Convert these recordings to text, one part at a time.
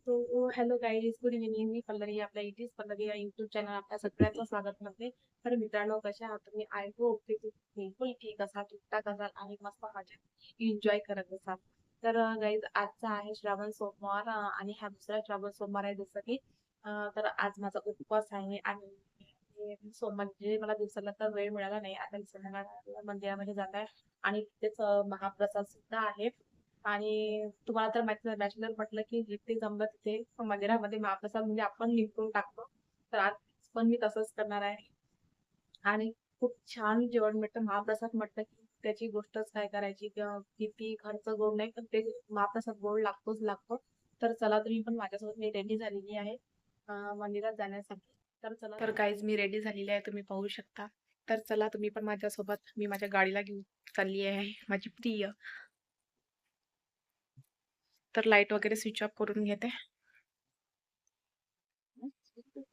तो hello guys, good evening. मी पल्लवी, आपल्या इटीज पल्लवी या युट्यूब चॅनल आपल्या सगळ्यांचं स्वागत करते. तर मित्रांनो, कशा आहात तुम्ही? आय होप की तुम्ही बिलकुल ठीक असाल, ठीकठाक असाल आणि मस्त मजेत एन्जॉय करत असाल. तर गाईज, आजचा आहे श्रावण सोमवार आणि हा दुसरा श्रावण सोमवार आहे जसं की तर आज माझा उपवास आहे आणि म्हणजे मला दिवसाला तर वेळ मिळाला नाही. आता मी संध्याकाळ मंदिरामध्ये जात आहे आणि तिथेच महाप्रसाद सुद्धा आहे. आणि तुम्हाला तर माहिती आहे, बॅचलर म्हटलं की जिथे जमलं तिथे मंदिरामध्ये महाप्रसाद म्हणजे आपण निपटून टाकतो. तर आज पण मी तसंच करणार आहे आणि खूप छान जेवण मिळतं. महाप्रसाद म्हटलं की त्याची गोष्टच काय करायची, किंवा किती खर्च गोड नाही, पण ते महाप्रसाद गोड लागतोच लागतो. तर चला, तुम्ही पण माझ्यासोबत मी रेडी झालेली आहे मंदिरात जाण्यासाठी. तर चला, तर गाईज मी रेडी झालेली आहे, तुम्ही पाहू शकता. तर चला, तुम्ही पण माझ्यासोबत. मी माझ्या गाडीला घेऊन चालली आहे, माझी प्रिय. तर लाईट वगैरे स्विच ऑफ करून घेते.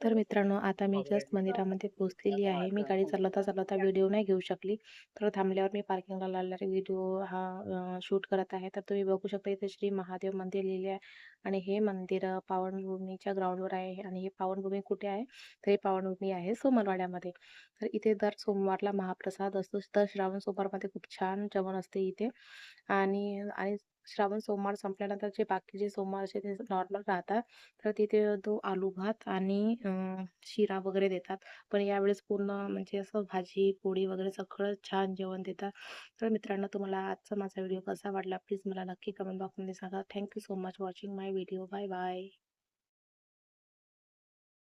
तर मित्रांनो, आता मी जस्ट मंदिरामध्ये पोहोचलेली आहे. मी गाडी चालवता चालवता व्हिडिओ नाही घेऊ शकली, तर थांबल्यावर मी पार्किंगला लावलेला व्हिडिओ हा शूट करत आहे. तर तुम्ही बघू शकता, इथे श्री महादेव मंदिर लिहिले आहे आणि हे मंदिर पावनभूमीच्या ग्राउंडवर आहे. आणि हे पावनभूमी कुठे आहे? तर हे पावनभूमी आहे सोमरवाड्यामध्ये. तर इथे दर सोमवारला महाप्रसाद असतो. तर श्रावण सोमवारमध्ये खूप छान जेवण असते इथे. आणि आणि श्रावण सोमवार संपल्यानंतर जे बाकीचे सोमवार असे ते नॉर्मल राहतात. तर तिथे तो आलू भात आणि शिरा वगैरे देतात. पण यावेळेस पूर्ण म्हणजे असं भाजी, पोळी वगैरे सगळं छान जेवण देतात. तर मित्रांनो, तुम्हाला आजचा माझा व्हिडिओ कसा वाटला प्लीज मला नक्की कमेंट बॉक्समध्ये सांगा. Thank you so much watching my video. Bye bye.